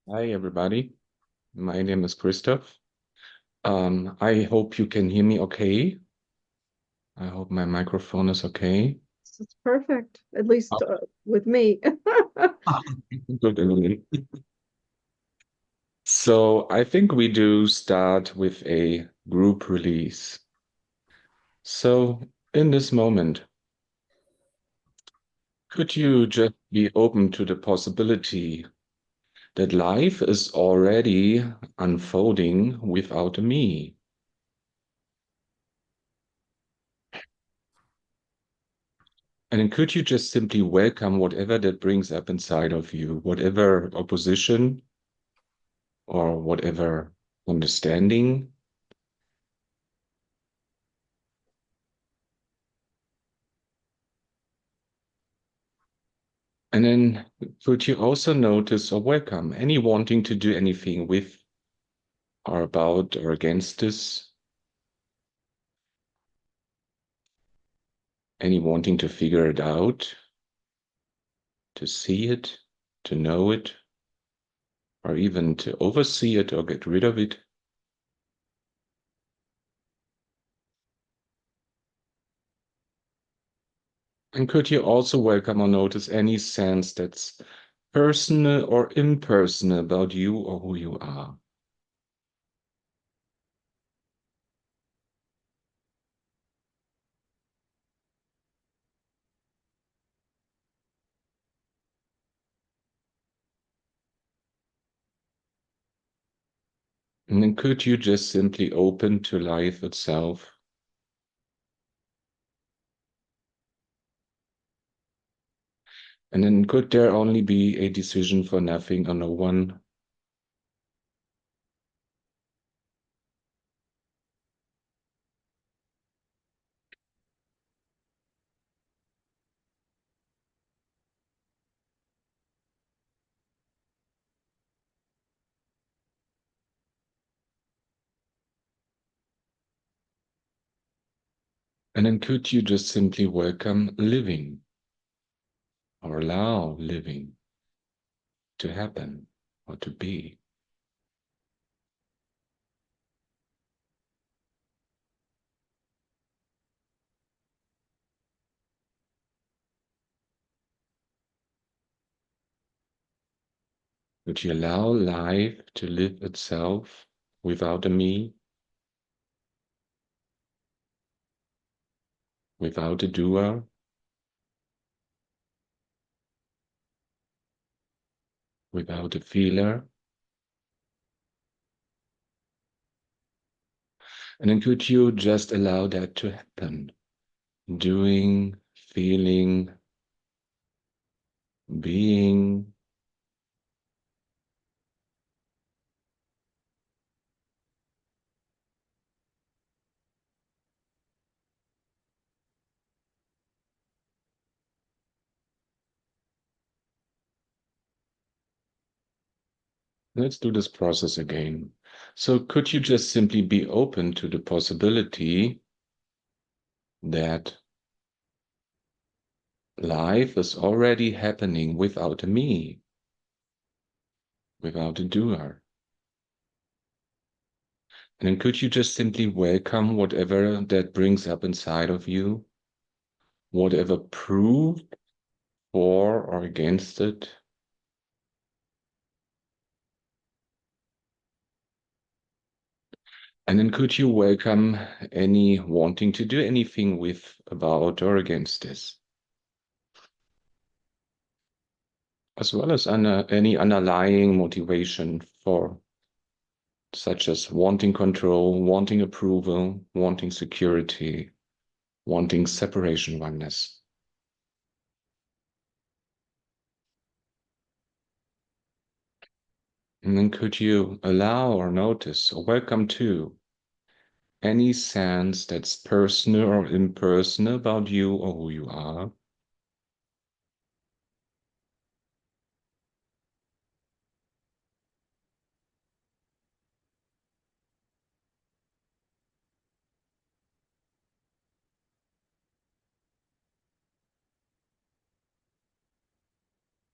Hi, everybody. My name is Christoph. I hope you can hear me okay. I hope my microphone is okay. It's perfect, at least with me. Good, Evelyn. So I think we do start with a group release. So in this moment, could you just be open to the possibility that life is already unfolding without me? And then could you just simply welcome whatever that brings up inside of you, whatever opposition or whatever understanding? And then could you also notice or welcome any wanting to do anything with or about or against this? Any wanting to figure it out, to see it, to know it, or even to oversee it or get rid of it? And could you also welcome or notice any sense that's personal or impersonal about you or who you are? And then could you just simply open to life itself? And then could there only be a decision for nothing or no one? And then could you just simply welcome living or allow living to happen or to be? Would you allow life to live itself without a me, without a doer, without a feeler? And then could you just allow that to happen? Doing, feeling, being. Let's do this process again. So could you just simply be open to the possibility that life is already happening without a me, without a doer? And then could you just simply welcome whatever that brings up inside of you, whatever proved for or against it? And then could you welcome any wanting to do anything with, about, or against this, as well as any underlying motivation for, such as wanting control, wanting approval, wanting security, wanting separation oneness. And then could you allow or notice or welcome to any sense that's personal or impersonal about you or who you are?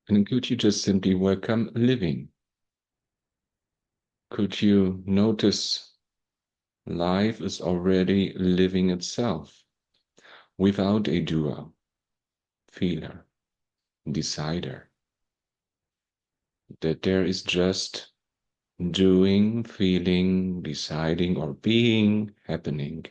And then could you just simply welcome living? Could you notice life is already living itself without a doer, feeler, decider? That there is just doing, feeling, deciding, or being happening.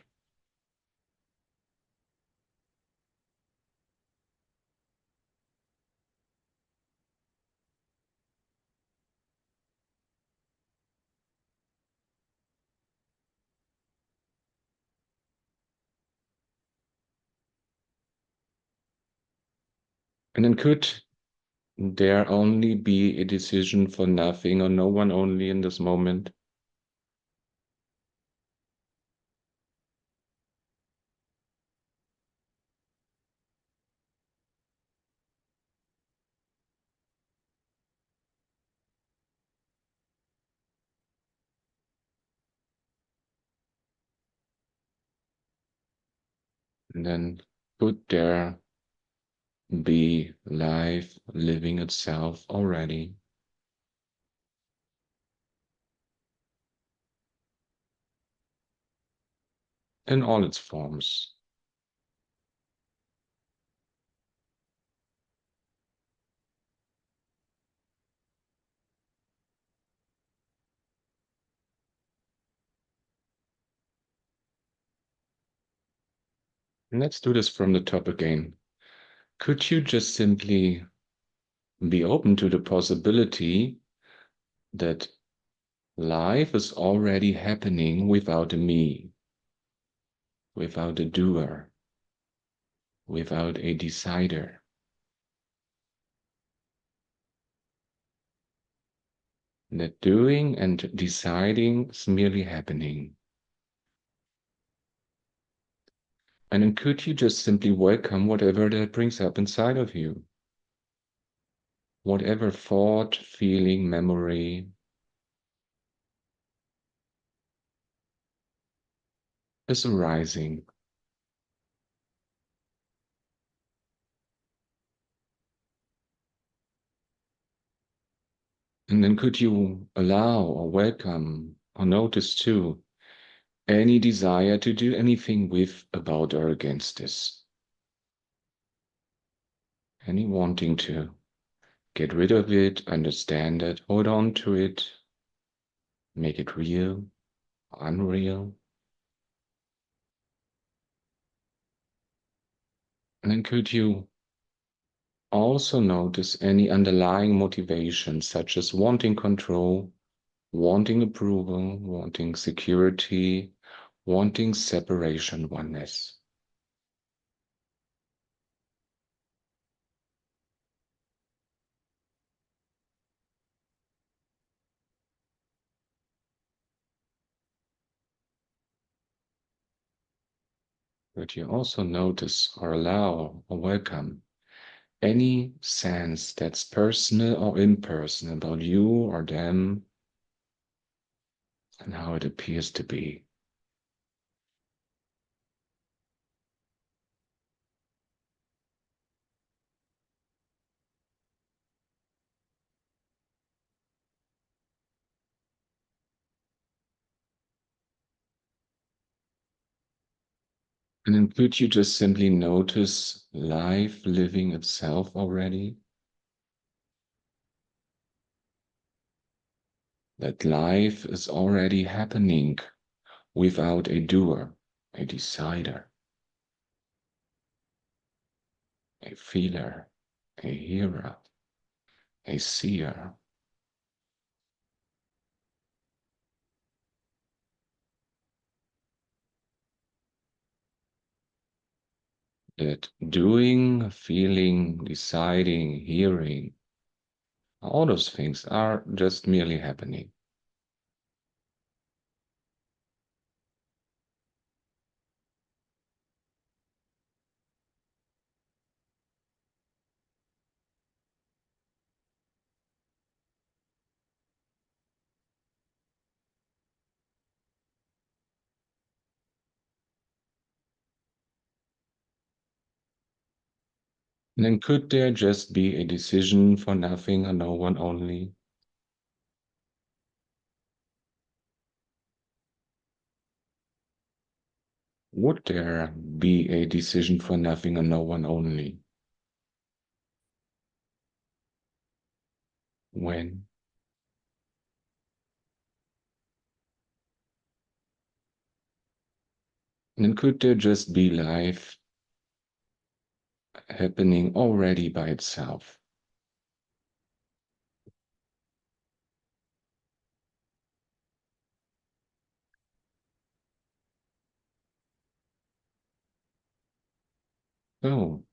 And then could there only be a decision for nothing or no one only in this moment? And then could there be life living itself already in all its forms? And let's do this from the top again. Could you just simply be open to the possibility that life is already happening without a me, without a doer, without a decider? That doing and deciding is merely happening. And then could you just simply welcome whatever that brings up inside of you? Whatever thought, feeling, memory is arising. And then could you allow or welcome or notice too any desire to do anything with, about, or against this? Any wanting to get rid of it, understand it, hold on to it, make it real, unreal? And then could you also notice any underlying motivations, such as wanting control, wanting approval, wanting security, wanting separation, oneness? Could you also notice or allow or welcome any sense that's personal or impersonal about you or them and how it appears to be? And then could you just simply notice life living itself already? That life is already happening without a doer, a decider, a feeler, a hearer, a seer. That doing, feeling, deciding, hearing, all those things are just merely happening. And then could there just be a decision for nothing or no one only? would there be a decision for nothing and no one only? When? And then could there just be life happening already by itself? So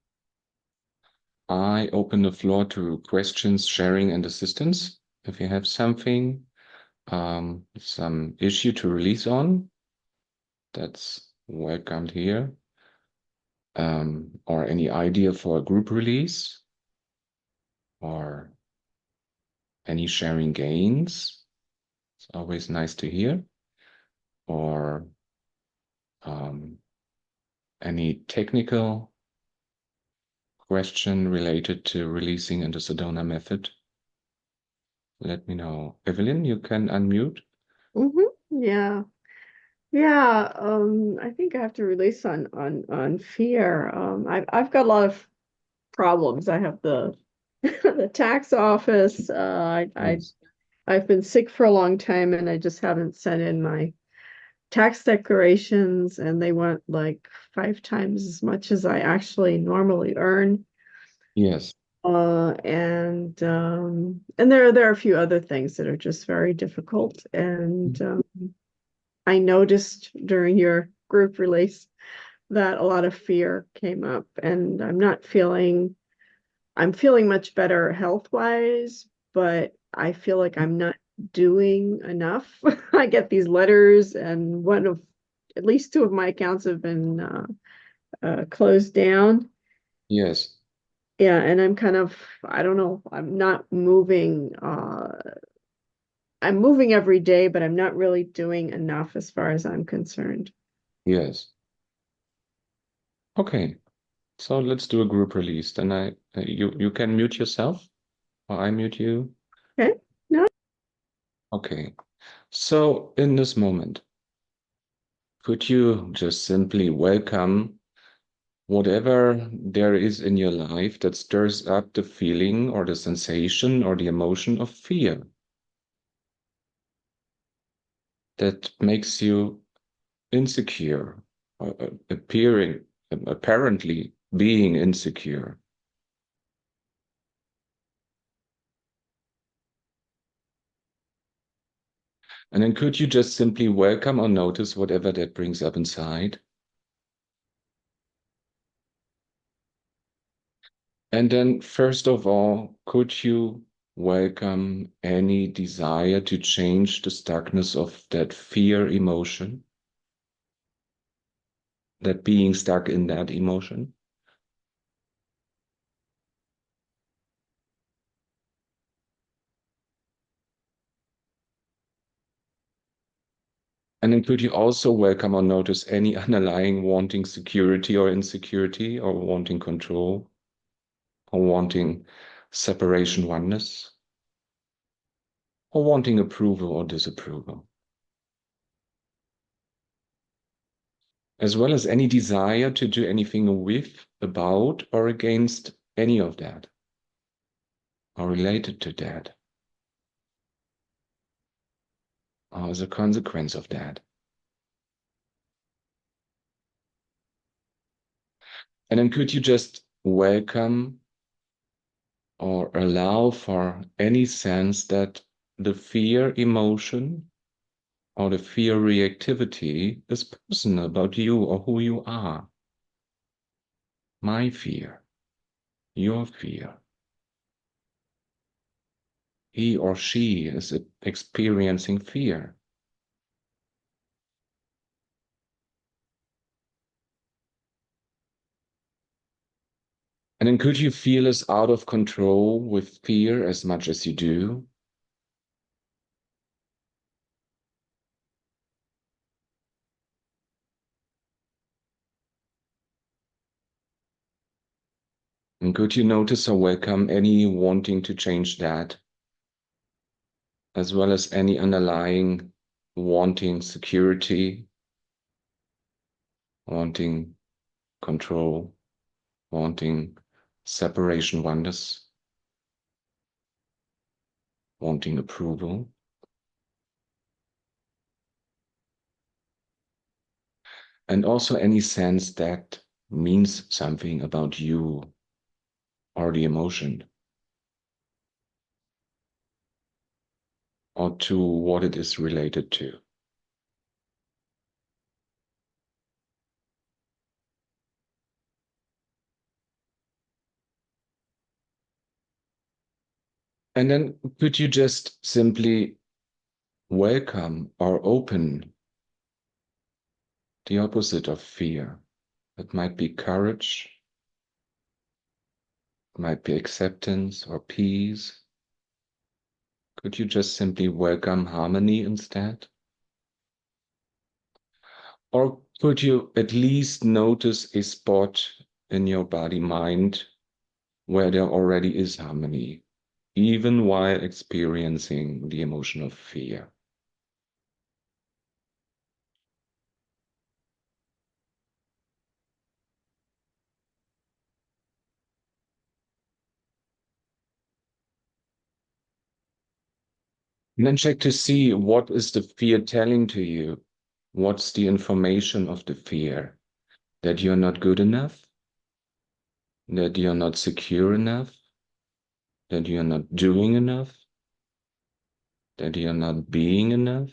I open the floor to questions, sharing, and assistance. If you have something, some issue to release on, that's welcomed here. Or any idea for a group release, or any sharing gains. It's always nice to hear. Or any technical question related to releasing in the Sedona method, let me know. Evelyn, you can unmute. Yeah. Yeah, I think I have to release on fear. I've got a lot of problems. I have the the tax office. Yes. I've been sick for a long time and I just haven't sent in my tax declarations, and they want like 5 times as much as I actually normally earn. Yes. And there are a few other things that are just very difficult. And I noticed during your group release that a lot of fear came up, and I'm feeling much better health-wise, but I feel like I'm not doing enough. I get these letters, and at least 2 of my accounts have been closed down. Yes. Yeah, and I don't know, I'm not moving. I'm moving every day, but I'm not really doing enough as far as I'm concerned. Yes. Okay. So let's do a group release. Then you can mute yourself, or I mute you. Okay. No. Okay. So in this moment, could you just simply welcome whatever there is in your life that stirs up the feeling or the sensation or the emotion of fear that makes you insecure, apparently being insecure? And then could you just simply welcome or notice whatever that brings up inside? And then, first of all, could you welcome any desire to change the stuckness of that fear emotion, that being stuck in that emotion? And then could you also welcome or notice any underlying wanting security or insecurity, or wanting control, or wanting separation oneness, or wanting approval or disapproval, as well as any desire to do anything with, about, or against any of that, or related to that, or as a consequence of that. And then could you just welcome or allow for any sense that the fear emotion or the fear reactivity is personal about you or who you are? My fear, your fear. He or she is experiencing fear. And then could you feel as out of control with fear as much as you do? And could you notice or welcome any wanting to change that, as well as any underlying wanting security wanting control, wanting separation oneness, wanting approval. And also any sense that means something about you or the emotion, or to what it is related to. And then could you just simply welcome or open the opposite of fear? It might be courage, it might be acceptance or peace. Could you just simply welcome harmony instead? Or could you at least notice a spot in your body mind where there already is harmony, even while experiencing the emotion of fear? And then check to see what is the fear telling to you? What's the information of the fear? That you're not good enough? That you're not secure enough? That you're not doing enough? That you're not being enough?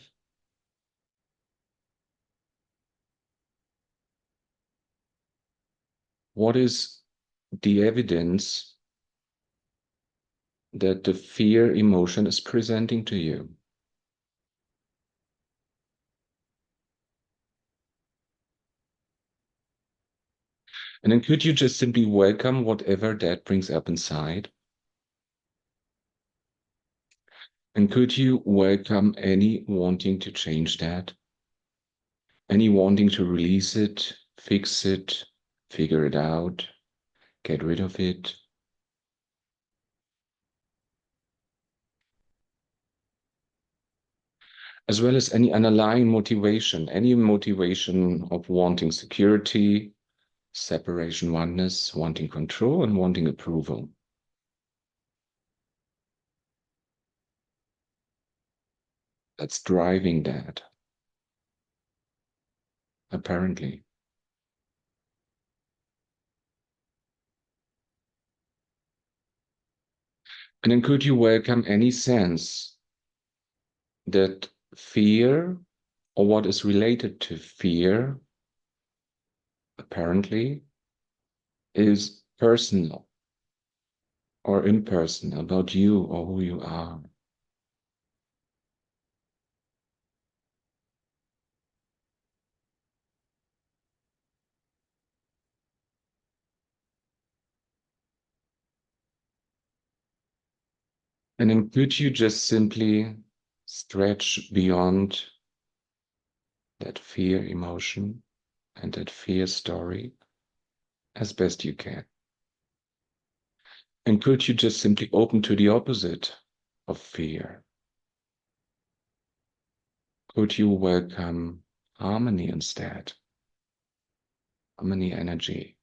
What is the evidence that the fear emotion is presenting to you? And then could you just simply welcome whatever that brings up inside? And could you welcome any wanting to change that? Any wanting to release it, fix it, figure it out, get rid of it? As well as any motivation of wanting security, separation, oneness, wanting control, and wanting approval. That's driving that, apparently. And then could you welcome any sense that fear or what is related to fear, apparently, is personal or impersonal about you or who you are? And then could you just simply stretch beyond that fear emotion and that fear story as best you can? And could you just simply open to the opposite of fear? Could you welcome harmony instead? Harmony energy,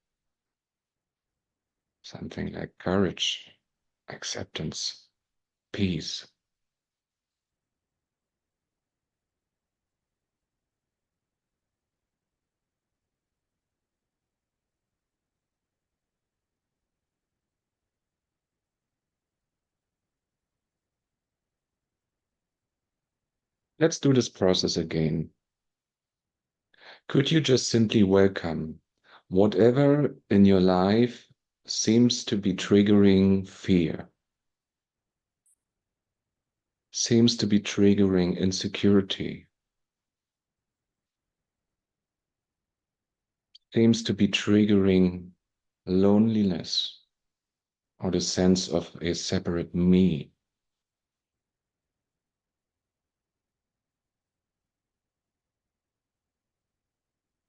something like courage, acceptance, peace. Let's do this process again. Could you just simply welcome whatever in your life seems to be triggering fear, seems to be triggering insecurity, seems to be triggering loneliness or the sense of a separate me?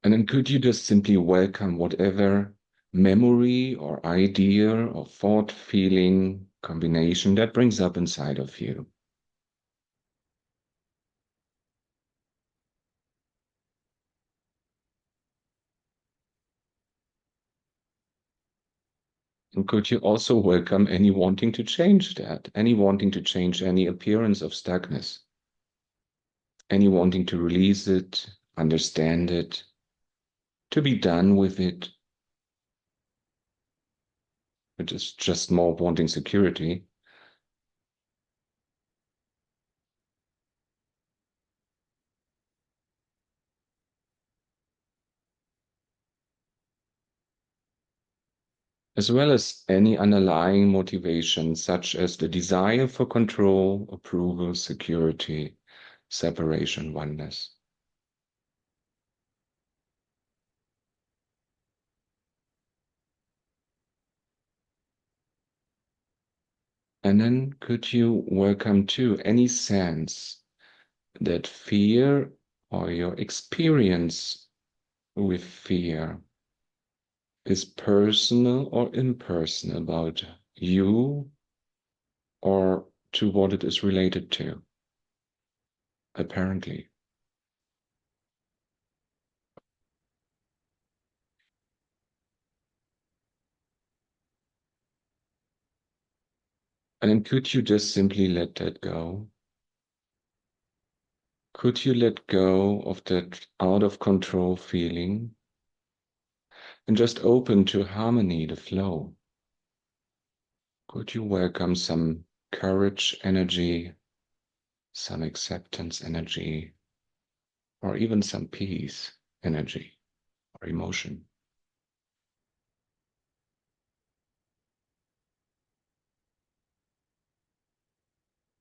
And then could you just simply welcome whatever memory or idea or thought, feeling combination that brings up inside of you? And could you also welcome any wanting to change that, any wanting to change any appearance of stuckness, any wanting to release it, understand it, to be done with it, which is just more wanting security. As well as any underlying motivation, such as the desire for control, approval, security, separation, oneness. And then could you welcome too any sense that fear or your experience with fear is personal or impersonal about you or to what it is related to, apparently. And then could you just simply let that go? Could you let go of that out of control feeling and just open to harmony, the flow? Could you welcome some courage energy, some acceptance energy, or even some peace energy or emotion?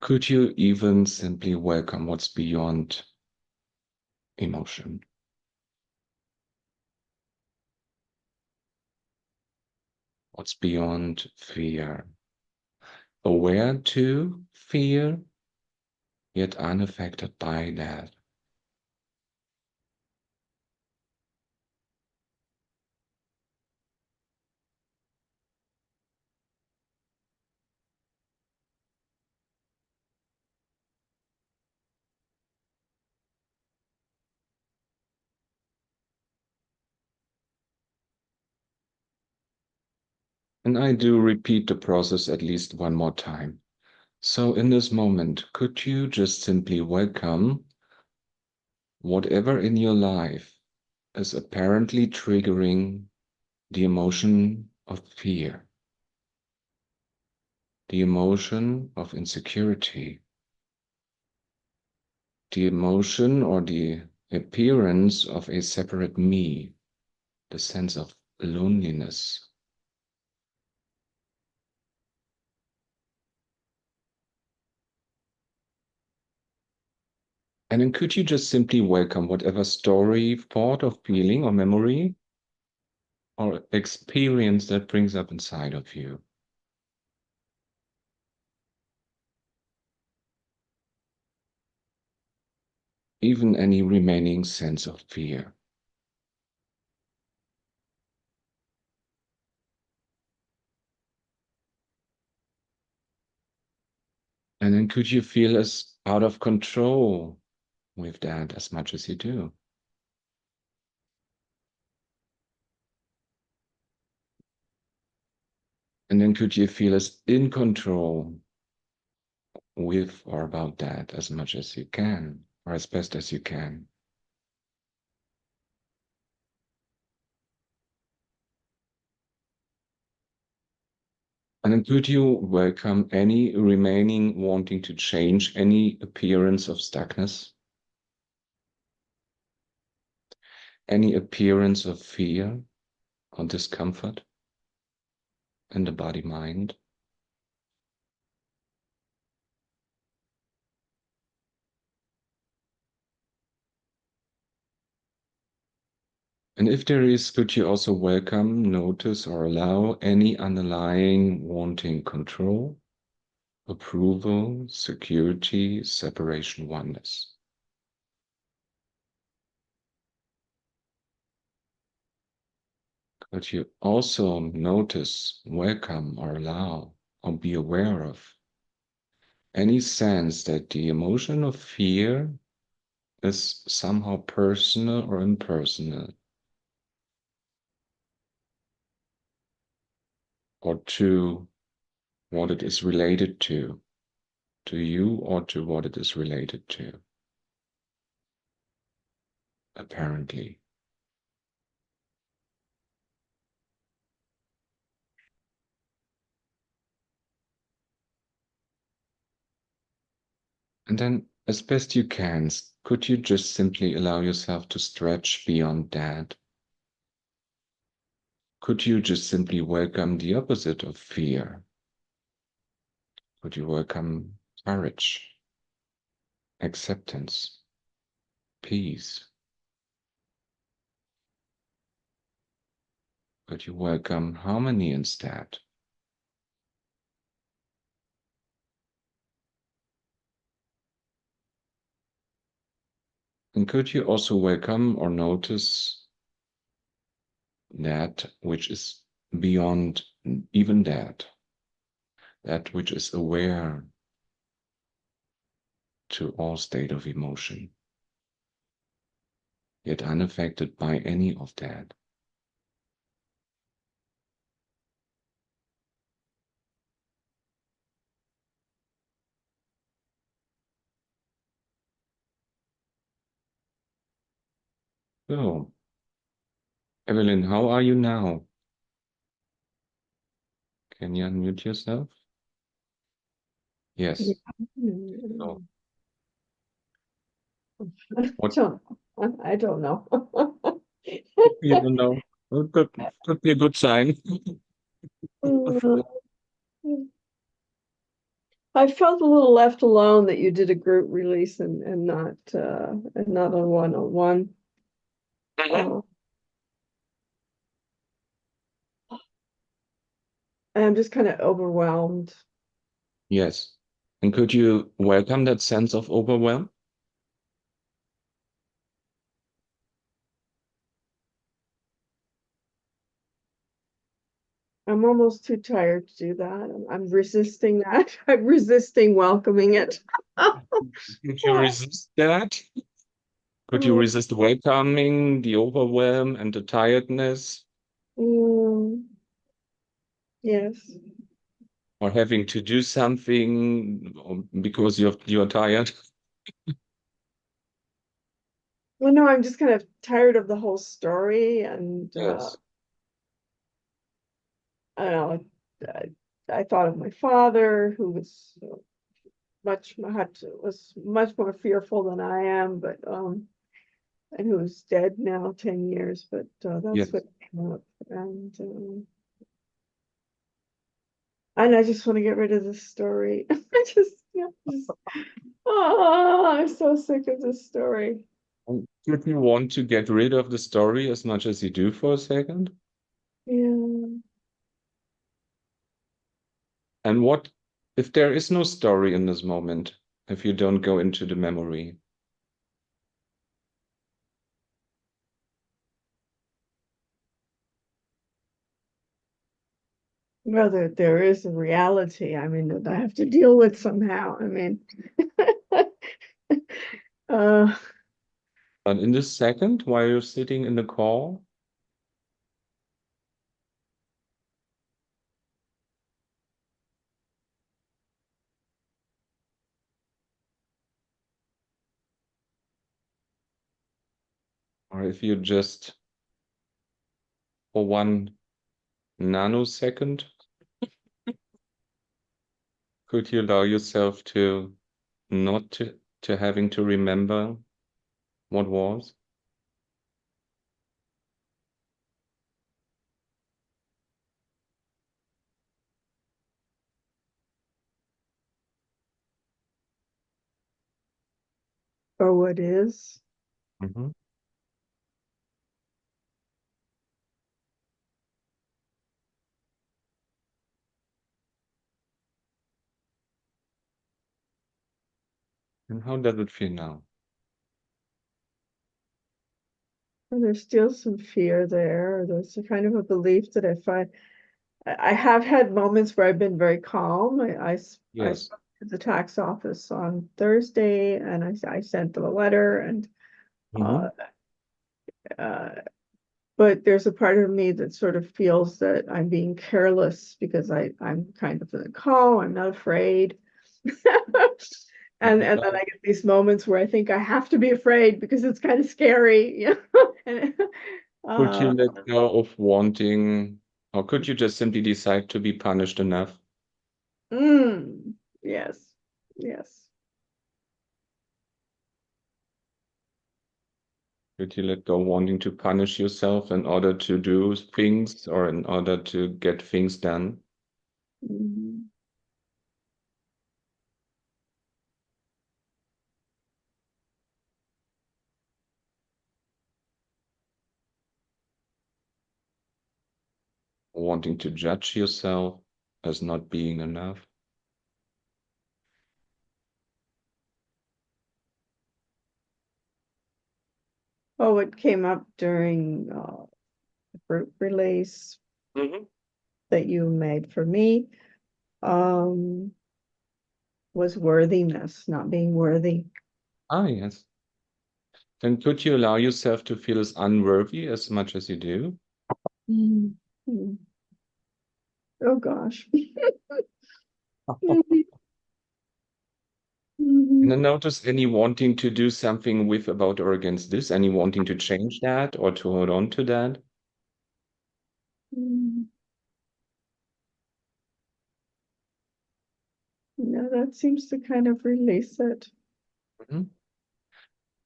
Could you even simply welcome what's beyond emotion? What's beyond fear? Aware to fear, yet unaffected by that. And I do repeat the process at least one more time. So in this moment, could you just simply welcome whatever in your life is apparently triggering the emotion of fear, the emotion of insecurity, the emotion or the appearance of a separate me, the sense of loneliness. And then could you just simply welcome whatever story, thought, or feeling, or memory, or experience that brings up inside of you? Even any remaining sense of fear. And then could you feel as out of control with that as much as you do? And then could you feel as in control with or about that as much as you can, or as best as you can? And then could you welcome any remaining wanting to change any appearance of stuckness? Any appearance of fear or discomfort in the body-mind? And if there is, could you also welcome, notice, or allow any underlying wanting control, approval, security, separation, oneness? Could you also notice, welcome, or allow, or be aware of any sense that the emotion of fear is somehow personal or impersonal? or to what it is related to you or to what it is related to, apparently. And then, as best you can, could you just simply allow yourself to stretch beyond that? Could you just simply welcome the opposite of fear? Could you welcome courage, acceptance, peace? Could you welcome harmony instead? And could you also welcome or notice that which is beyond even that which is aware to all state of emotion, yet unaffected by any of that? So, Evelyn, how are you now? Can you unmute yourself? Yeah. Yes. So, what I don't know. you don't know? Well, could be a good sign. Mm, I felt a little left alone that you did a group release and not a one-on-one. Mhm. Uh, I'm just kind of overwhelmed. Yes. And could you welcome that sense of overwhelm? I'm almost too tired to do that. I'm resisting that. I'm resisting welcoming it. Could you resist that? Could you Mm, resist welcoming the overwhelm and the tiredness mm, yes. or having to do something because you're tired? Well, no, I'm just kind of tired of the whole story, and Yes. I don't know. I thought of my father, who was was much more fearful than I am, but and who's dead now, 10 years. But that's Yes. what came up, and I just want to get rid of this story. I just, yeah, oh, I'm so sick of this story. And would you want to get rid of the story as much as you do for a second? Yeah. And what if there is no story in this moment, if you don't go into the memory? Well, there is a reality. I mean, that I have to deal with somehow. I mean, uh, But in this second, while you're sitting in the call, or if you just for 1 nanosecond, could you allow yourself to not to having to remember what was? or what is. Mhm. And how does it feel now? And there's still some fear there. There's a kind of a belief that if I have had moments where I've been very calm. I Yes. spoke to the tax office on Thursday, and I sent them a letter, and uh, Hmm. uh, but there's a part of me that sort of feels that I'm being careless because I'm kind of in a call, I'm not afraid. And then I get these moments where I think I have to be afraid because it's kind of scary, you know. And, Could you uh, let go of wanting, or could you just simply decide to be punished enough? yes, yes. Could you let go wanting to punish yourself in order to do things or in order to get things done? Mm. Wanting to judge yourself as not being enough? Oh, it came up during the group release Hmm. that you made for me. Um, was worthiness, not being worthy. Ah, yes. Then could you allow yourself to feel as unworthy as much as you do? Mm. Mm. Oh gosh. Mhm. And I Mhm. notice any wanting to do something with, about, or against this, any wanting to change that or to hold on to that? Mm. No, that seems to kind of release it. Mhm.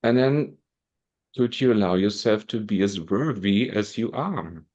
And then could you allow yourself to be as worthy as you are?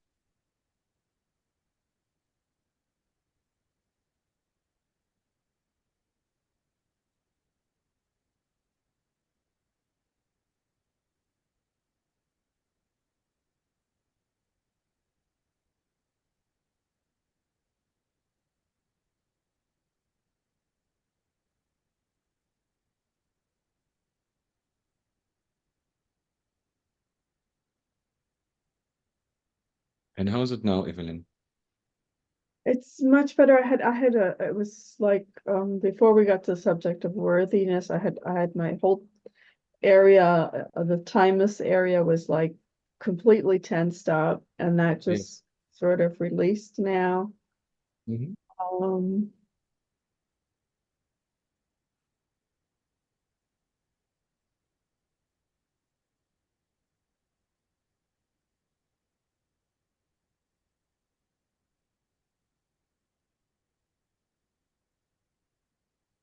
And how is it now, Evelyn? It's much better. It was like before we got to the subject of worthiness, I had my whole area, the thymus area was like completely tensed up, and that Yes. just sort of released now. Mhm. Um,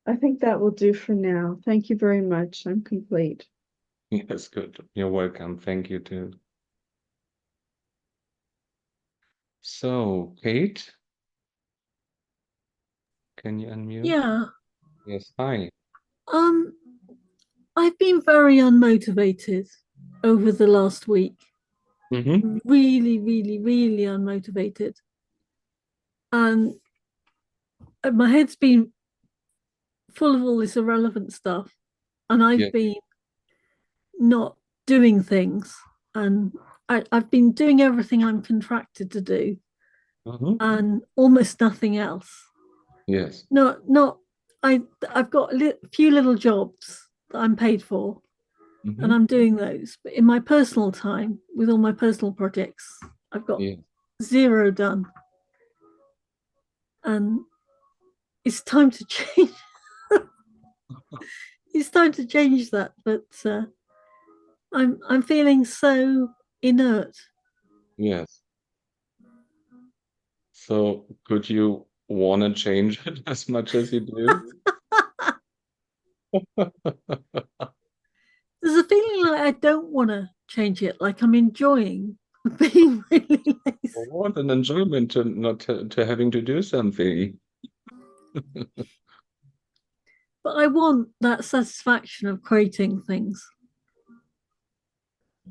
I think that will do for now. Thank you very much. I'm complete. Yes, good. You're welcome. Thank you too. So, Kate, can you unmute? Yeah. Yes, hi. Um, I've been very unmotivated over the last week. Mm-hmm. Really, really, really unmotivated. And my head's been full of all this irrelevant stuff. And Yeah. I've been not doing things. And I've been doing everything I'm contracted to do Mm-hmm. and almost nothing else. Yes. Not I've got a few little jobs that I'm paid for and Mm-hmm. I'm doing those. But in my personal time, with all my personal projects, I've got Yeah. zero done. And it's time to change. It's time to change that. But I'm feeling so inert. Yes. So, could you want to change it as much as you do? There's a feeling like I don't want to change it. Like I'm enjoying being really lazy. What an enjoyment to not to having to do something. But I want that satisfaction of creating things.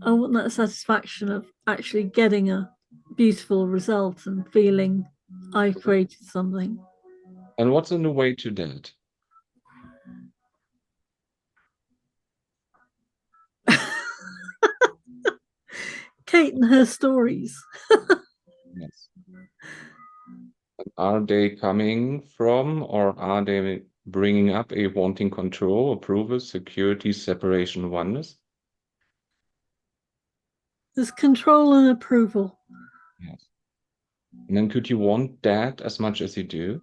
I want that satisfaction of actually getting a beautiful result and feeling I created something. And what's in the way to that? Kate and her stories. Yes. Are they coming from, or are they bringing up a wanting control, approval, security, separation, oneness? There's control and approval. Yes. And then could you want that as much as you do?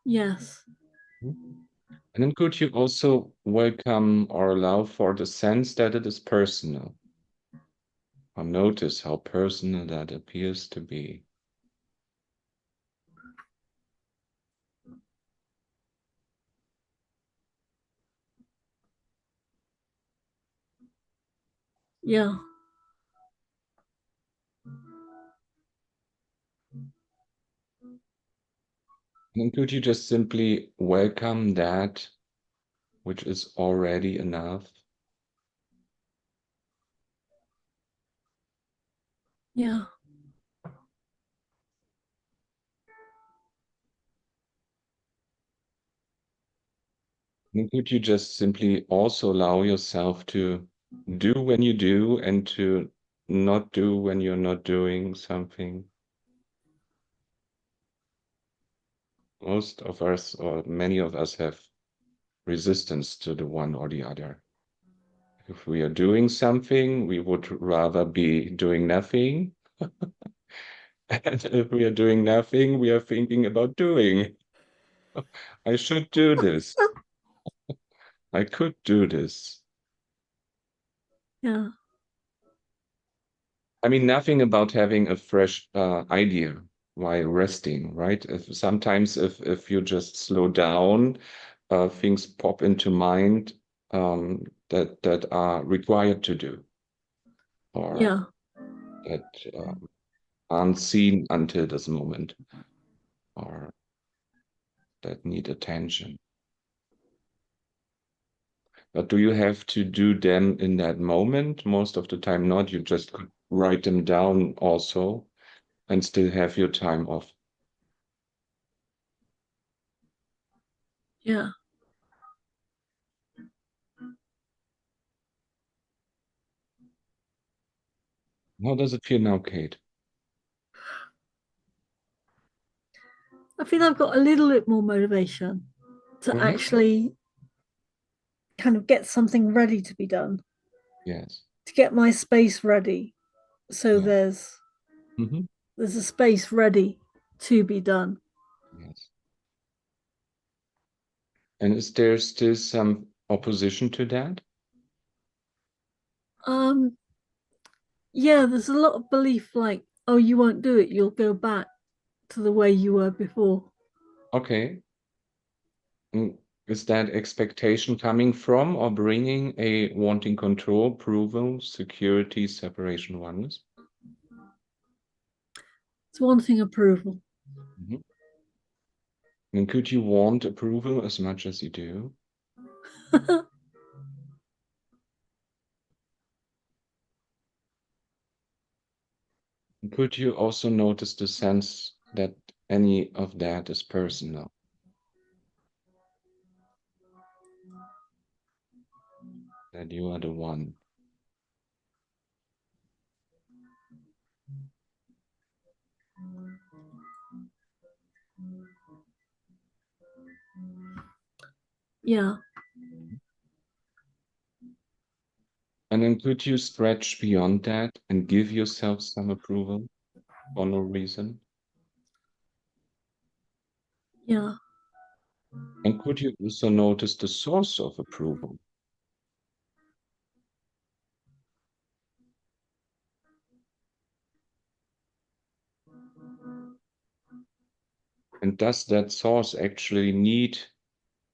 Yes. And then could you also welcome or allow for the sense that it is personal? Or notice how personal that appears to be. Yeah. And could you just simply welcome that which is already enough? Yeah. And could you just simply also allow yourself to do when you do and to not do when you're not doing something? Most of us, or many of us, have resistance to the one or the other. If we are doing something, we would rather be doing nothing. And if we are doing nothing, we are thinking about doing. I should do this. I could do this. Yeah. I mean, nothing about having a fresh idea while resting, right? Sometimes if you just slow down, things pop into mind that are required to do or Yeah. that aren't seen until this moment or that need attention. But do you have to do them in that moment? Most of the time not. You just could write them down also and still have your time off. Yeah. How does it feel now, Kate? I think I've got a little bit more motivation to Mhm. actually kind of get something ready to be done, Yes. to get my space ready. So Yeah. there's Mhm. a space ready to be done. Yes. And is there still some opposition to that? Um, yeah, there's a lot of belief like, oh, you won't do it, you'll go back to the way you were before. Okay. Mm, is that expectation coming from or bringing a wanting control, approval, security, separation, oneness? It's wanting approval. Mhm. And could you want approval as much as you do? And could you also notice the sense that any of that is personal? That you are the one. Yeah. And then could you stretch beyond that and give yourself some approval for no reason? Yeah. And could you also notice the source of approval? And does that source actually need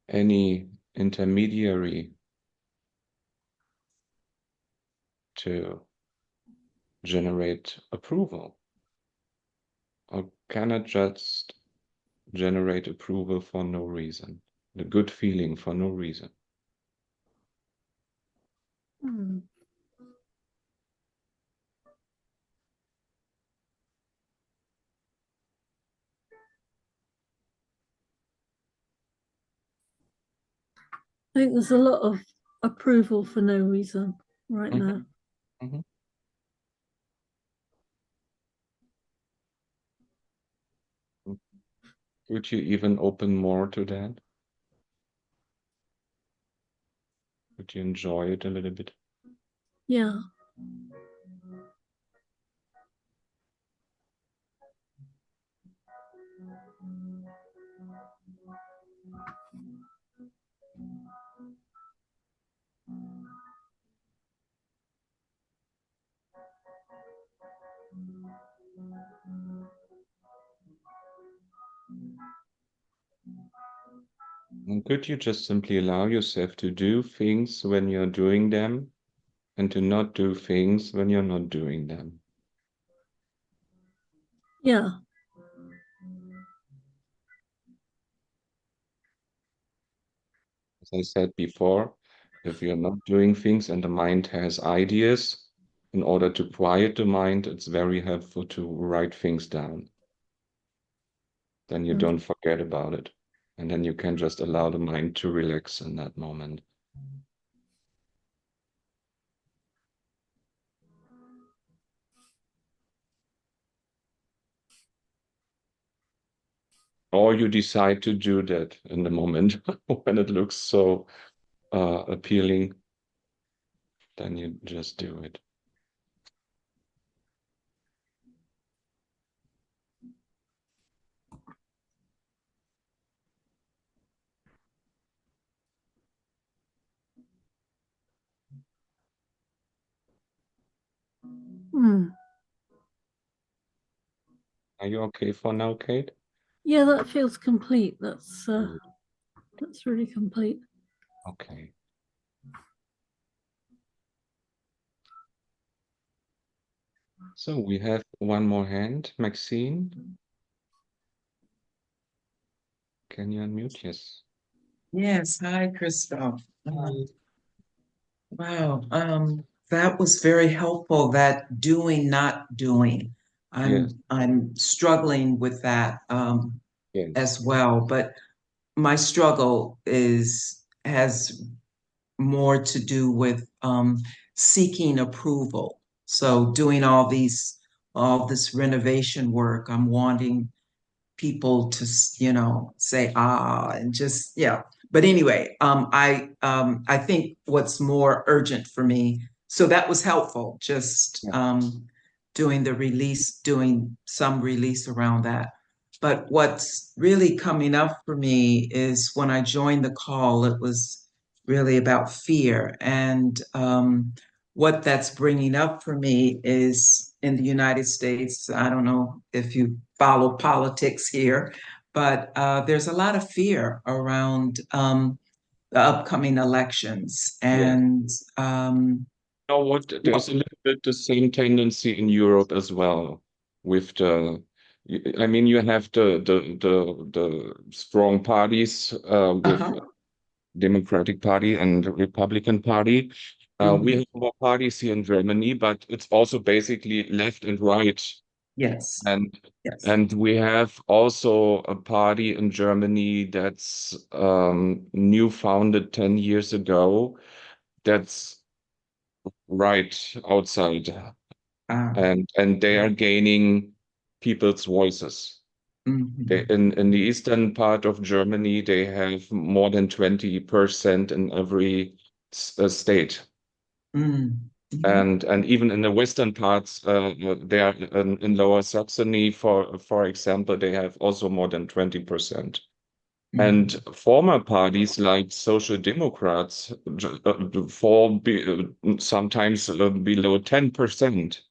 any intermediary to generate approval? Or can it just generate approval for no reason? The good feeling for no reason? Hmm. I think there's a lot of approval for no reason right Mhm, now. mhm. Would you even open more to that? Would you enjoy it a little bit? Yeah. And could you just simply allow yourself to do things when you're doing them and to not do things when you're not doing them? Yeah. As I said before, if you're not doing things and the mind has ideas, in order to quiet the mind, it's very helpful to write things down. Then you don't forget about it. And then you can just allow the mind to relax in that moment. Or you decide to do that in the moment when it looks so appealing, then you just do it. Mm. Are you okay for now, Kate? Yeah, that feels complete. That's Good. really complete. Okay. So we have one more hand. Maxine, can you unmute? Yes. Yes, hi, Christoph. Hi. Wow, that was very helpful, that doing, not doing. Yes. I'm struggling with that Yes. as well, but my struggle has more to do with seeking approval. So doing all this renovation work, I'm wanting people to say and just but anyway, I think what's more urgent for me, so that was helpful, just Yeah. doing some release around that. But what's really coming up for me is when I joined the call, it was really about fear. And what that's bringing up for me is in the United States, I don't know if you follow politics here, but there's a lot of fear around the upcoming elections. Yeah. And You know what? There's a little bit the same tendency in Europe as well with I mean, you have the strong parties with uh-huh, Democratic Party and the Republican Party. We mhm, have more parties here in Germany, but it's also basically left and right. yes, And yes, and we have also a party in Germany that's new founded 10 years ago. That's right outside, uh, and they are gaining people's voices. They, mhm, in the eastern part of Germany, they have more than 20% in every state. mhm, And even in the western parts, they are in Lower Saxony, for example, they have also more than 20%. And mhm, former parties like Social Democrats fall sometimes below 10%.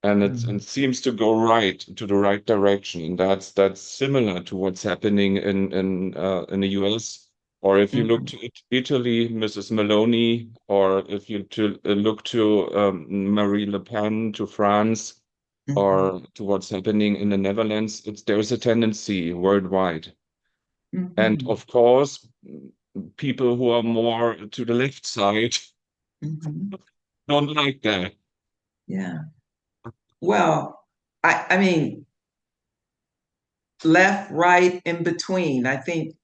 And mhm, it seems to go right to the right direction. And that's similar to what's happening in the US. Or if you look mhm, to Italy, Mrs. Meloni, or if you look to Marie Le Pen, to France, mhm, or to what's happening in the Netherlands, there's a tendency worldwide. And mhm, of course, people who are more to the left side mhm. don't like that. Yeah. Well, I mean, left, right, in between. I think,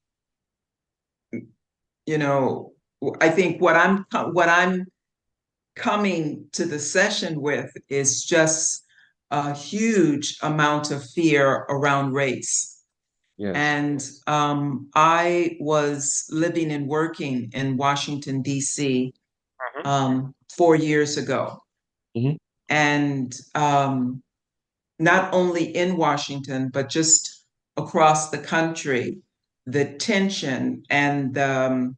you know, I think what I'm coming to the session with is just a huge amount of fear around race. Yes. And I was living and working in Washington, D.C. 4 years ago. Mhm. And not only in Washington, but just across the country, the tension and the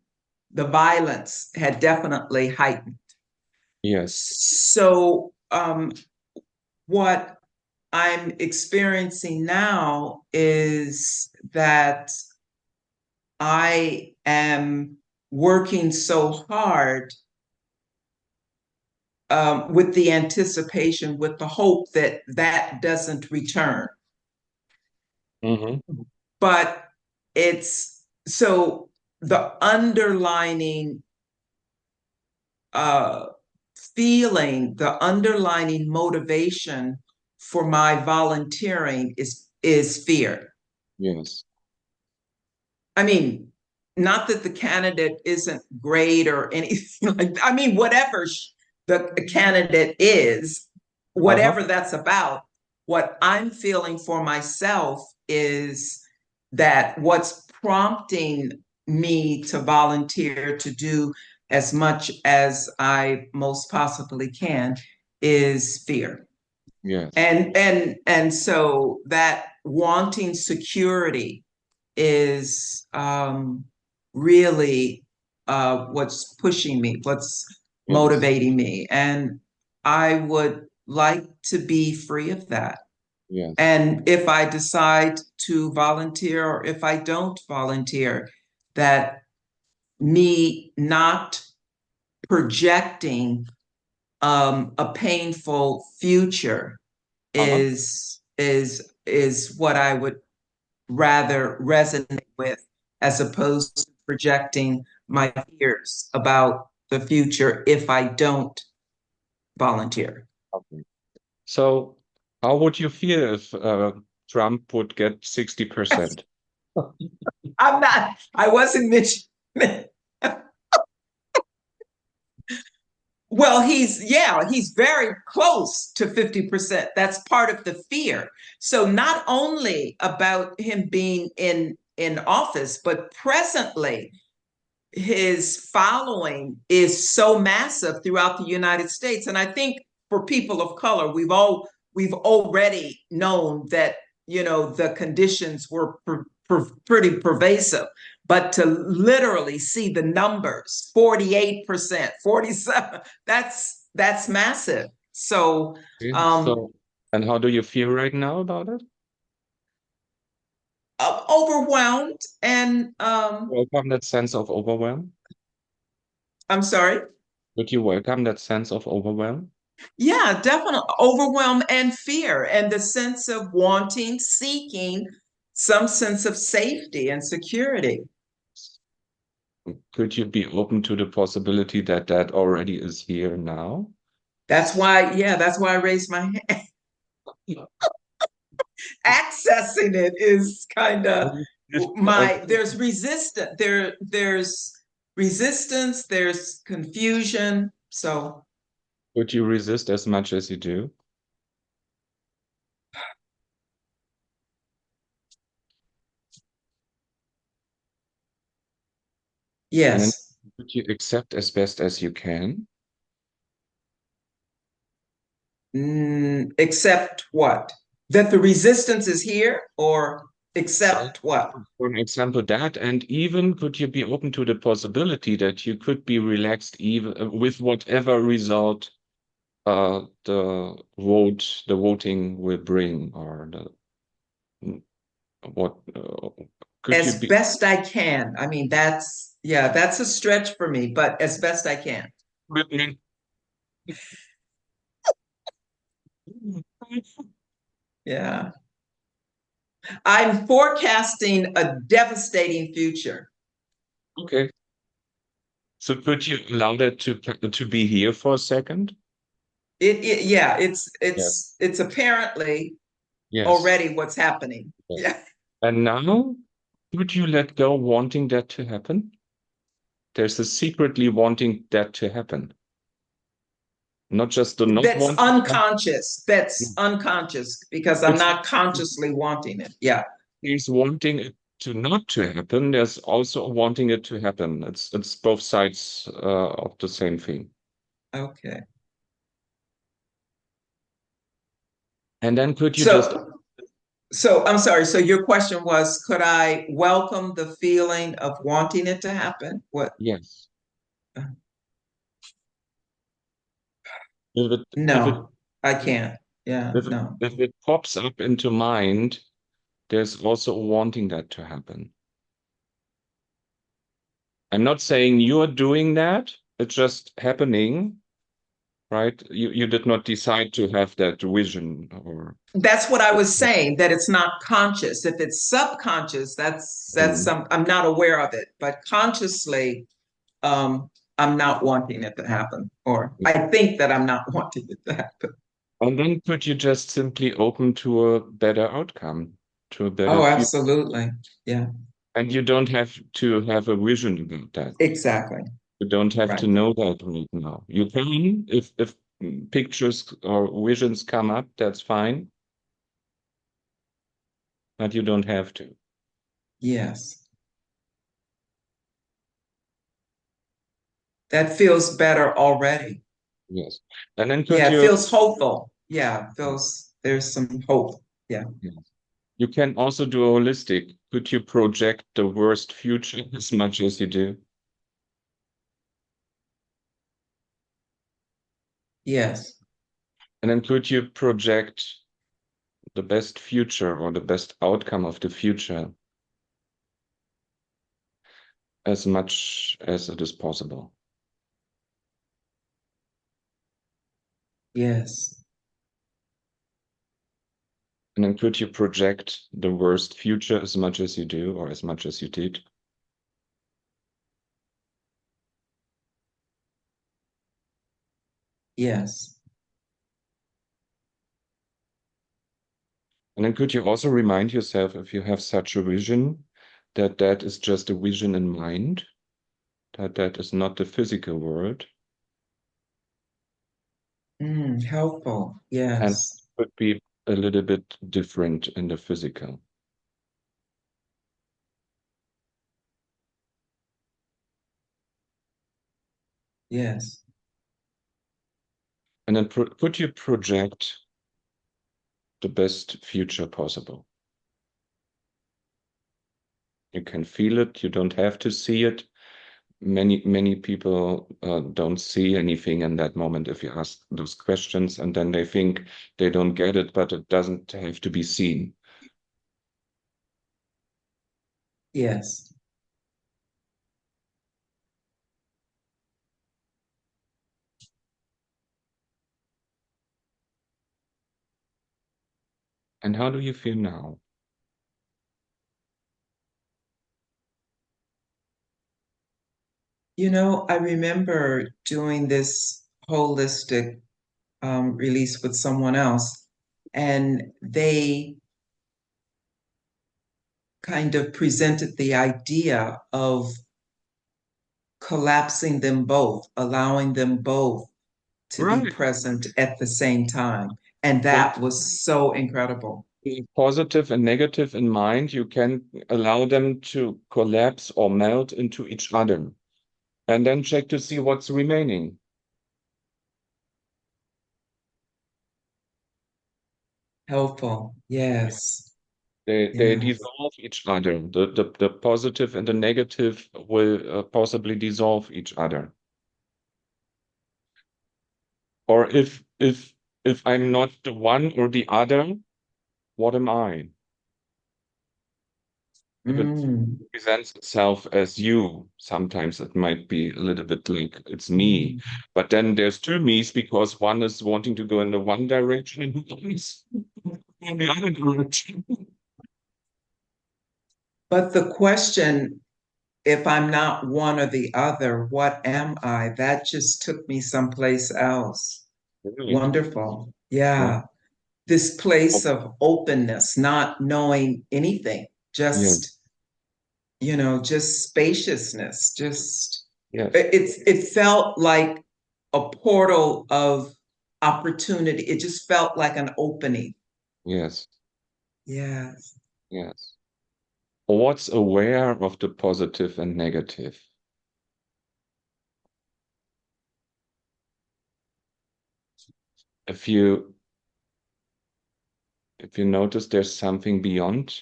violence had definitely heightened. Yes. So what I'm experiencing now is that I am working so hard with the anticipation, with the hope that that doesn't return. Mhm. But it's so the underlining uh, feeling, the underlining motivation for my volunteering is fear. Yes. I mean, not that the candidate isn't great or anything like that. I mean, whatever the candidate is, whatever that's about, what I'm feeling for myself is that what's prompting me to volunteer to do as much as I most possibly can is fear. Yes. And so that wanting security is really what's pushing me, what's Yes. motivating me. And I would like to be free of that. Yes. And if I decide to volunteer or if I don't volunteer, that me not projecting a painful future is what I would rather resonate with, as opposed to projecting my fears about the future if I don't volunteer. Okay. So, how would you feel if Trump would get 60%? I wasn't mentioning. Well, he's very close to 50%. That's part of the fear. So not only about him being in office, but presently his following is so massive throughout the United States. And I think for people of color, we've already known that, the conditions were pretty pervasive. But to literally see the numbers, 48%, 47, that's massive. So Okay. So, and how do you feel right now about it? overwhelmed and Welcome that sense of overwhelm? I'm sorry. Would you welcome that sense of overwhelm? Yeah, definitely overwhelm and fear and the sense of wanting, seeking some sense of safety and security. Could you be open to the possibility that that already is here now? That's why I raised my hand. Accessing it is kind of there's resistance, there's resistance, there's confusion. So Would you resist as much as you do? And then yes. would you accept as best as you can? Accept what? That the resistance is here, or accept what? For an example, that, and even could you be open to the possibility that you could be relaxed even with whatever result the voting will bring, or what could you As be? best I can. I mean, that's a stretch for me, but as best I can. Yeah. I'm forecasting a devastating future. Okay. So could you allow that to be here for a second? Yeah, Yes. it's apparently Yes. already what's happening. Yes. Yeah. And now, would you let go wanting that to happen? There's a secretly wanting that to happen. Not just the not That's wanting. unconscious. That's unconscious because I'm not consciously wanting it. Yeah. there's wanting it to not to happen. There's also wanting it to happen. It's both sides of the same thing. Okay. And then could you just So I'm sorry. So your question was, could I welcome the feeling of wanting it to happen? What? yes. If it No, I can't. Yeah, if it, no. if it pops up into mind, there's also wanting that to happen. I'm not saying you're doing that, it's just happening, right? You did not decide to have that vision or That's what I was saying, that it's not conscious. If it's subconscious, that's some, I'm not aware of it, but consciously, I'm not wanting it to happen, or I think that I'm not wanting it to happen. And then could you just simply open to a better outcome, to a better Oh, future? absolutely. Yeah, And you don't have to have a vision about that. exactly. You don't have to Right. know that right now. You can, if pictures or visions come up, that's fine, but you don't have to. Yes. That feels better already. Yes. And then could Yeah, it you, feels hopeful. Yeah, it feels there's some hope. Yeah. yeah. You can also do holistic. Could you project the worst future as much as you do? Yes. And then could you project the best future or the best outcome of the future as much as it is possible? Yes. And then could you project the worst future as much as you do or as much as you did? Yes. And then could you also remind yourself, if you have such a vision, that that is just a vision in mind, that that is not the physical world, Helpful. and Yes. could be a little bit different in the physical. Yes. And then could you project the best future possible? You can feel it, you don't have to see it. Many people don't see anything in that moment if you ask those questions, and then they think they don't get it, but it doesn't have to be seen. Yes. And how do you feel now? I remember doing this holistic release with someone else, and they kind of presented the idea of collapsing them both, allowing them both to be Right. present at the same time. And Well, that was so incredible. positive and negative in mind, you can allow them to collapse or melt into each other, and then check to see what's remaining. Helpful. Yes. They Yeah. dissolve each other. The positive and the negative will possibly dissolve each other. Or if I'm not the one or the other, what am I? If it Mm. presents itself as you, sometimes it might be a little bit like it's me. Mm. But then there's two me's because one is wanting to go in the one direction and the other is in the other direction. But the question, if I'm not one or the other, what am I? That just took me someplace else. Right. Wonderful. Well, Yeah. This place of openness, not knowing anything, yeah, just spaciousness, just yes, it felt like a portal of opportunity. It just felt like an opening. yes, Yes. yes. what's aware of the positive and negative? If you notice there's something beyond,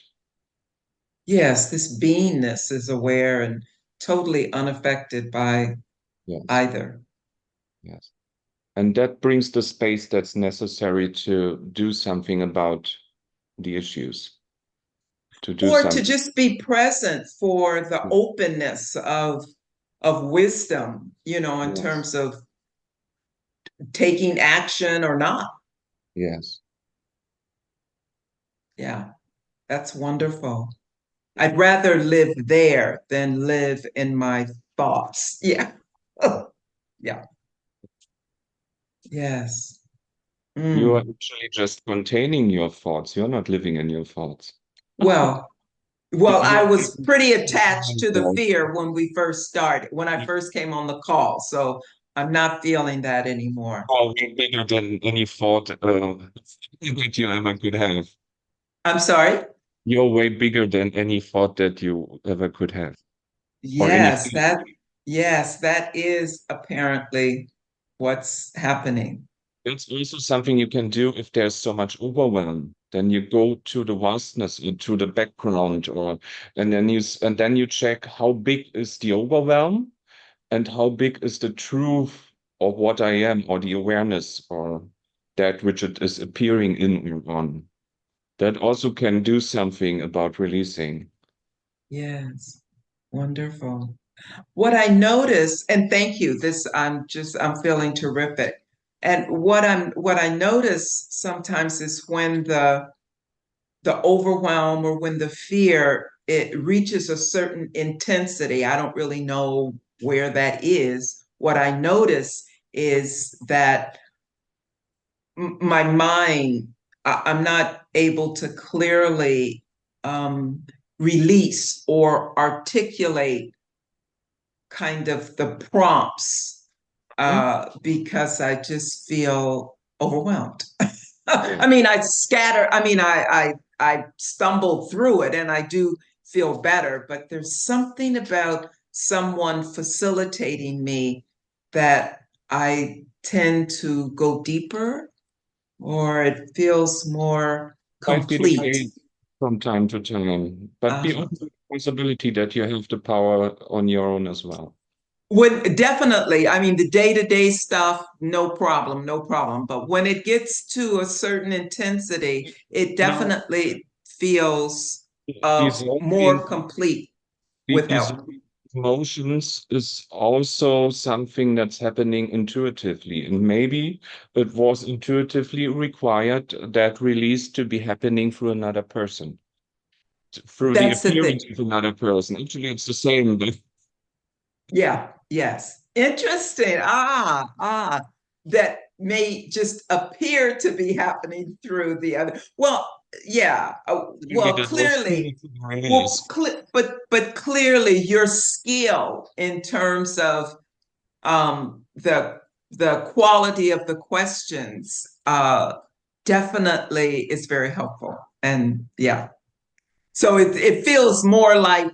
Yes, this beingness is aware and totally unaffected by yes, either. yes. And that brings the space that's necessary to do something about the issues, to do Or to something. just be present for the Yeah. openness of wisdom, in Yes, terms of taking action or not. yes. Yeah, that's wonderful. I'd rather live there than live in my thoughts. Yeah. Yeah. Yes. You are Mm. actually just containing your thoughts. You're not living in your thoughts. Well, well, I You was pretty attached to the fear when we first started, when I first came on the call. So I'm not feeling that anymore. are way bigger than any thought that you ever could have. I'm sorry. You're way bigger than any thought that you ever could have, or any Yes, feeling. that is apparently what's happening. It's also something you can do if there's so much overwhelm. Then you go to the vastness, to the background, and then you check how big is the overwhelm and how big is the truth of what I am, or the awareness, or that which it is appearing in or on. That also can do something about releasing. Yes. Wonderful. What I notice, and thank you, I'm feeling terrific. And what I notice sometimes is when the overwhelm or when the fear, it reaches a certain intensity. I don't really know where that is. What I notice is that my mind, I'm not able to clearly release or articulate kind of the prompts because I just feel overwhelmed. Yeah. I mean, I stumble through it and I do feel better, but there's something about someone facilitating me that I tend to go deeper, or it feels more Might be the complete. case from time to time, but be Uh, open to the possibility that you have the power on your own as well. When definitely, I mean, the day-to-day stuff, no problem, no problem. But when it gets to a certain intensity, it No, definitely feels these more only complete with these help. emotions is also something that's happening intuitively, and maybe it was intuitively required that release to be happening through another person, through the That's the thing. appearance of another person. Actually, it's the same. Yeah, yes. Interesting. That may just appear to be happening through the other. Well, yeah. Maybe that was release. But clearly your skill in terms of the quality of the questions definitely is very helpful. And yeah, so it feels more like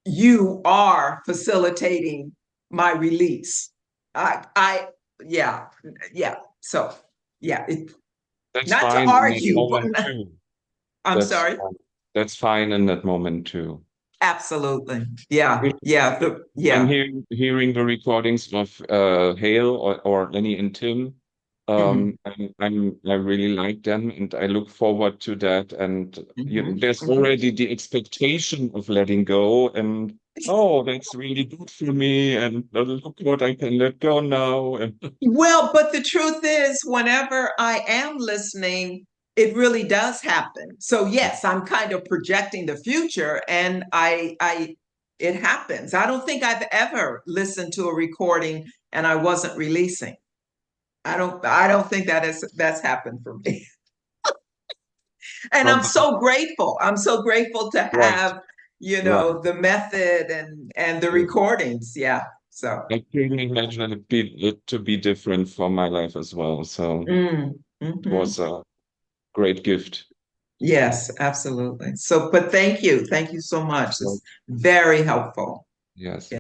you are facilitating my release. I yeah, yeah. So yeah, That's not to fine in that argue, but moment too. I'm That's sorry. fine. That's fine in that moment too. Absolutely. Yeah, It- yeah, I'm yeah. hearing the recordings of Hale or any in Tim. Mhm, I really like them, and I look forward to that. And mhm, there's mhm. already the expectation of letting go, and oh, that's really good for me. And look what I can let go now. And Well, but the truth is, whenever I am listening, it really does happen. So yes, I'm kind of projecting the future, and it happens. I don't think I've ever listened to a recording and I wasn't releasing. I don't think that's happened for me. And I'm from so grateful. I'm so grateful to right, have, right. the method and the recordings. Yeah. So, I couldn't imagine it to be different from my life as well. So mm, it was mhm. a great gift. Yes, absolutely. So, but thank you. Thank you so much. Well, It's very helpful. yes.